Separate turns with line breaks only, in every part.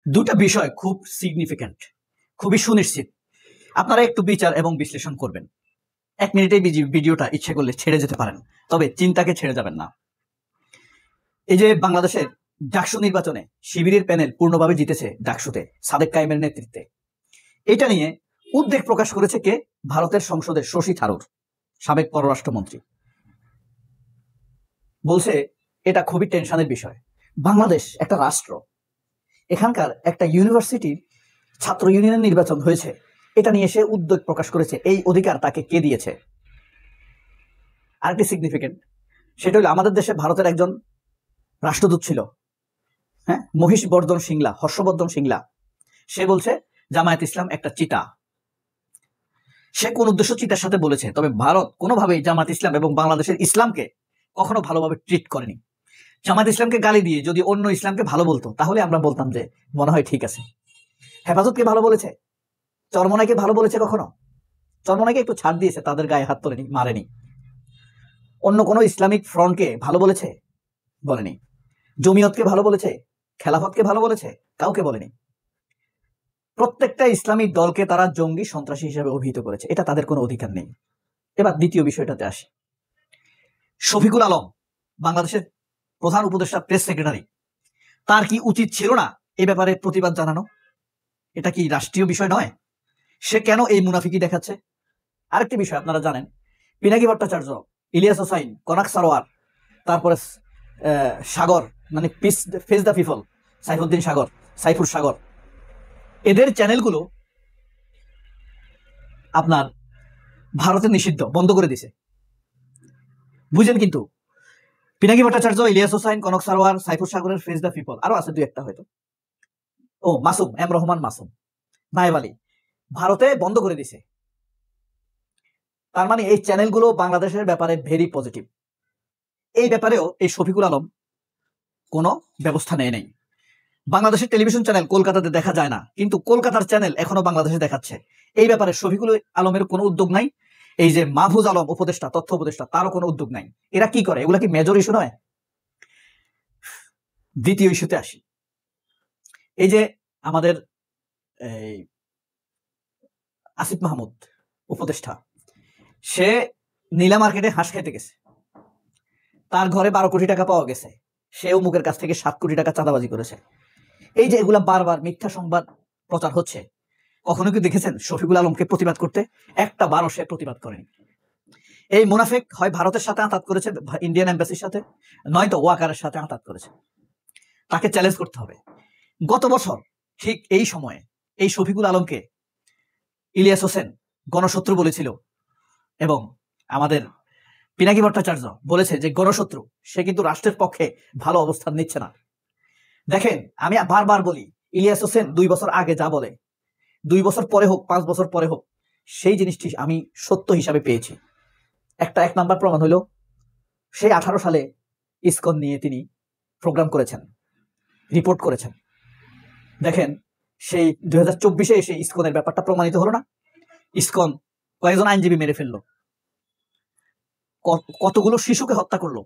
দুটা বিষয় খুব সিগনিফিক্যান্ট, খুবই সুনিশ্চিত। আপনারা একটু বিচার এবং বিশ্লেষণ করবেন। 1 মিনিটে ভিডিওটা ইচ্ছে করলে ছেড়ে যেতে পারেন, তবে চিন্তাকে ছেড়ে যাবেন না। এই যে বাংলাদেশের ডাকসু নির্বাচনে শিবিরের প্যানেল পূর্ণভাবে জিতেছে ডাকসুতে সাদেক কায়েমের নেতৃত্বে, এটা নিয়ে উদ্বেগ প্রকাশ করেছে কে? ভারতের সংসদের শশী থারুর, সাবেক পররাষ্ট্রমন্ত্রী। বলছে এটা খুবই টেনশনের বিষয়। বাংলাদেশ একটা রাষ্ট্র, এখানকার একটা ইউনিভার্সিটির ছাত্র ইউনিয়নের নির্বাচন হয়েছে, এটা নিয়ে সে উদ্বেগ প্রকাশ করেছে। এই অধিকার তাকে কে দিয়েছে? আরেকটি সিগনিফিকেন্ট, সেটা হলো আমাদের দেশে ভারতের একজন রাষ্ট্রদূত ছিল, হ্যাঁ, হর্ষবর্ধন সিংলা। সে বলছে জামায়াত ইসলাম একটা চিতা। সে কোন উদ্দেশ্য চিতার সাথে বলেছে, তবে ভারত কোনোভাবেই জামায়াত ইসলাম এবং বাংলাদেশের ইসলামকে কখনো ভালোভাবে ট্রিট করেনি। জামায়াত ইসলামকে গালি দিয়ে যদি অন্য ইসলামকে ভালো বলতো, তাহলে আমরা বলতাম যে মনে হয় ঠিক আছে। হেফাজতকে ভালো বলেছে, চরমনাইকে ভালো বলেছে কখনো? চরমনাইকে একটু ছাড় দিয়েছে, তাদের গায়ে হাত তোলেনি, মারেনি। অন্য কোনো ইসলামিক ফ্রন্টকে ভালো বলেছে? বলেনি। জমিয়তকে ভালো বলেছে? খেলাফতকে ভালো বলেছে? কাউকে বলেনি। প্রত্যেকটা ইসলামিক দলকে তারা জঙ্গি, সন্ত্রাসী হিসেবে অভিহিত করেছে। এটা তাদের কোনো অধিকার নেই। এবার দ্বিতীয় বিষয়টাতে আসি। শফিকুল আলম, বাংলাদেশের প্রধান উপদেষ্টা, প্রেস সেক্রেটারি, তার কি উচিত ছিল না এই ব্যাপারে প্রতিবাদ জানানো? এটা কি রাষ্ট্রীয় বিষয় নয়? সে কেন এই মুনাফিকি দেখাচ্ছে? আরেকটি বিষয় আপনারা জানেন, পিনাকি ভট্টাচার্য, ইলিয়াস হোসাইন, কনাক সারোয়ার, তারপরে সাগর, মানে ফেস দ্য পিপল, সাইফুর সাগর, এদের চ্যানেলগুলো আপনার ভারতে নিষিদ্ধ, বন্ধ করে দিছে। বুঝেন? কিন্তু পিনাকি ভট্টাচার্য, ইলিয়াস হোসাইন, কনক সারোয়ার, সাইফুর সাগরের ফেস দ্য পিপল, আরো আছে দুই একটা হয়তো, মাসুম, রহমান মাসুম, নায়েব আলী, ভারতে বন্ধ করে দিছে। তার মানে এই চ্যানেলগুলো বাংলাদেশের ব্যাপারে ভেরি পজিটিভ। এই ব্যাপারেও এই শফিকুল আলম কোনো ব্যবস্থা নেয় নাই। বাংলাদেশের টেলিভিশন চ্যানেল কলকাতাতে দেখা যায় না, কিন্তু কলকাতার চ্যানেল এখনো বাংলাদেশে দেখাচ্ছে। এই ব্যাপারে শফিকুল আলমের কোনো উদ্যোগ নাই। এই যে মাহফুজ আলম উপদেষ্টা, তথ্য উপদেষ্টা, তারও কোনো উদ্যোগ নাই। এরা কি করে? এগুলা কি মেজর ইস্যু নয়? দ্বিতীয় ইস্যুতে আসি। এই যে আমাদের আসিফ মাহমুদ উপদেষ্টা, সে নীলা মার্কেটে হাঁস খাইতে গেছে, তার ঘরে 12 কোটি টাকা পাওয়া গেছে, সেও মুখের কাছ থেকে 7 কোটি টাকা চাঁদাবাজি করেছে। এই যে এগুলা বারবার মিথ্যা সংবাদ প্রচার হচ্ছে, কখনো কি দেখেছেন শফিকুল আলমকে প্রতিবাদ করতে? একটা বারও সে প্রতিবাদ করেনি। এই মুনাফিক হয় ভারতের সাথে আঁতাত করেছে, ইন্ডিয়ান এম্বাসির সাথে, নয়তো ওয়াকারের সাথে আঁতাত করেছে। তাকে চ্যালেঞ্জ করতে হবে। গত বছর ঠিক এই সময়ে এই শফিকুল আলমকে ইলিয়াস হোসেন গণশত্রু বলেছিল, এবং আমাদের পিনাকি ভট্টাচার্য বলেছে যে গণশত্রু। সে কিন্তু রাষ্ট্রের পক্ষে ভালো অবস্থান নিচ্ছে না। দেখেন, আমি বারবার বলি, ইলিয়াস হোসেন 2 বছর আগে যা বলে, 2 বছর পরে হোক, 5 বছর পরে হোক, সেই জিনিসটি আমি সত্য হিসাবে পেয়েছি। এক নাম্বার প্রমাণ হলো, সেই 18 সালে ইসকন নিয়ে তিনি প্রোগ্রাম করেছেন, রিপোর্ট করেছেন। দেখেন, সেই 2024-এ এসে ইসকনের ব্যাপারটা প্রমাণিত হলো না? ইসকন কয়েকজন আইনজীবী মেরে ফেললো, কতগুলো শিশুকে হত্যা করলো।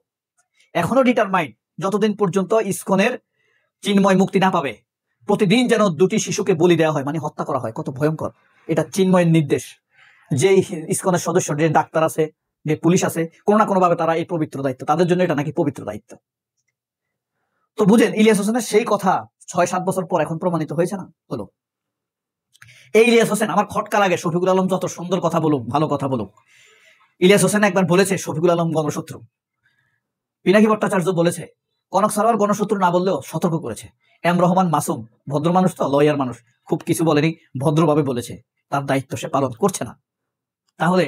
এখনো ডিটারমাইন্ড, যতদিন পর্যন্ত ইসকনের চিন্ময় মুক্তি না পাবে, প্রতিদিন যেন 2টি শিশুকে বলি দেওয়া হয়, মানে হত্যা করা হয়। কত ভয়ঙ্কর! এটা চিন্ময়ের নির্দেশ। যে ইসকনের সদস্য, যে ডাক্তার আছে, যে পুলিশ আছে, কোনো না কোনো ভাবে তারা এই পবিত্র দায়িত্ব, তাদের জন্য এটা নাকি পবিত্র দায়িত্ব। তো বুঝেন, ইলিয়াস হোসেনের সেই কথা 6-7 বছর পর এখন প্রমাণিত হয়েছে না? হলো। এই ইলিয়াস হোসেন, আমার খটকা লাগে, শফিকুল আলম যত সুন্দর কথা বলুক, ভালো কথা বলুক, ইলিয়াস হোসেন একবার বলেছে শফিকুল আলম গণশত্রু। পিনাকি ভট্টাচার্য বলেছে, কনক সারোয়ার গণশত্রু না বললেও সতর্ক করেছে। রহমান মাসুম ভদ্র মানুষ, তো লয়ার মানুষ, খুব কিছু বলেনি, ভদ্রভাবে বলেছে, তার দায়িত্ব সে পালন করছে না। তাহলে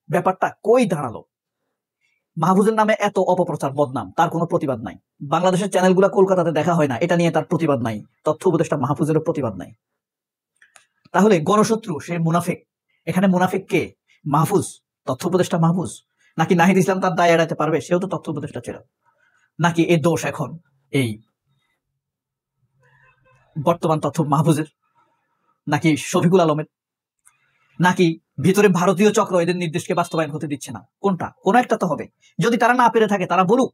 ব্যাপারটা কই দাঁড়ালো? মাহফুজের নামে এত অপপ্রচার, বদনাম, তার কোনো প্রতিবাদ নাই। বাংলাদেশের চ্যানেলগুলো কলকাতাতে দেখা হয় না, এটা নিয়ে তার প্রতিবাদ নাই। তথ্য উপদেষ্টা মাহফুজেরও প্রতিবাদ নাই। তাহলে গণশত্রু সে মুনাফিক। এখানে মুনাফিক কে? মাহফুজ, তথ্য উপদেষ্টা মাহফুজ? নাকি নাহিদ ইসলাম তার দায় এড়াতে পারবে? সেও তো তথ্য উপদেষ্টা ছিল। নাকি এর দোষ এখন এই বর্তমান তথ্য মাহফুজের, নাকি শফিকুল আলমের, নাকি ভিতরে ভারতীয় চক্র এদের নির্দেশকে বাস্তবায়ন হতে দিচ্ছে না? কোনটা? কোন একটা তো হবে। যদি তারা না পেরে থাকে, তারা বলুক।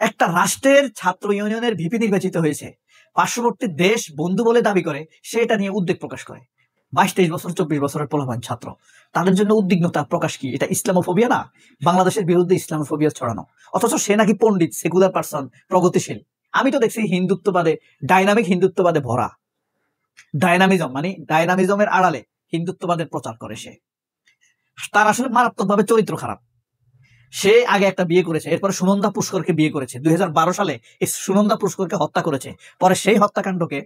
একটা রাষ্ট্রের ছাত্র ইউনিয়নের ভিপি নির্বাচিত হয়েছে, পার্শ্ববর্তী দেশ বন্ধু বলে দাবি করে, সে এটা নিয়ে উদ্বেগ প্রকাশ করে। 22-23 বছর 24 বছরের পোলাপান ছাত্র, তাদের জন্য উদ্বিগ্নতা প্রকাশ কি? এটা ইসলামোফোবিয়া না? বাংলাদেশের বিরুদ্ধে ইসলামোফোবিয়া ছড়ানো, অথচ সে নাকি পণ্ডিত, সেকুলার পার্সন, প্রগতিশীল। আমি তো দেখছি হিন্দুত্ববাদে, ডাইনামিক হিন্দুত্ববাদে ভরা। ডাইনামিজম মানে ডাইনামিজমের আড়ালে হিন্দুত্ববাদের প্রচার করে সে। তার আসলে মারাত্মকভাবে চরিত্র খারাপ। সে আগে একটা বিয়ে করেছে, এরপরে সুনন্দা পুষ্করকে বিয়ে করেছে, 2012 সালে এই সুনন্দা পুষ্করকে হত্যা করেছে। পরে সেই হত্যাকাণ্ডকে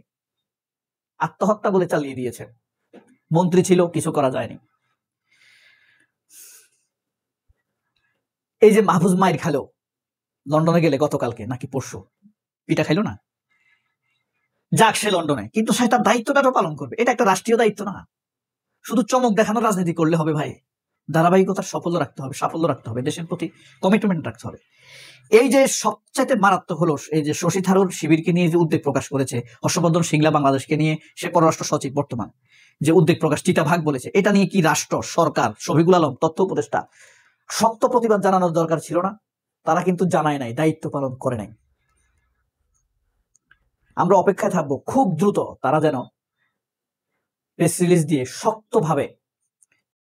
আত্মহত্যা বলে চালিয়ে দিয়েছে। মন্ত্রী ছিল, কিছু করা যায়নি। এই যে মাহফুজ মাইর খালো লন্ডনে গেলে গতকালকে নাকি পরশু, পিটা খাইলো না? যাক, সে লন্ডনে, কিন্তু সে তার দায়িত্বটা তো পালন করবে। এটা একটা রাষ্ট্রীয় দায়িত্ব না। শুধু চমক দেখানোর রাজনীতি করলে হবে ভাই? ধারাবাহিকতার সাফল্য রাখতে হবে, দেশের প্রতি কমিটমেন্ট রাখতে হবে। এই যে সবচাইতে মারাত্মক হলো, এই যে শশী থারুর শিবিরকে নিয়ে যে উদ্বেগ প্রকাশ করেছে, হর্ষবর্ধন শ্রিংলা বাংলাদেশকে নিয়ে, সে পররাষ্ট্র সচিব বর্তমান, যে উদ্বেগ প্রকাশ চিতাভাগ বলেছে, এটা নিয়ে কি রাষ্ট্র, সরকার, শফিকুল আলম তথ্য উপদেষ্টা শক্ত প্রতিবাদ জানানোর দরকার ছিল না? তারা কিন্তু জানায় নাই, দায়িত্ব পালন করে নাই। আমরা অপেক্ষায় থাকবো খুব দ্রুত তারা যেন প্রেস রিলিজ দিয়ে শক্তভাবে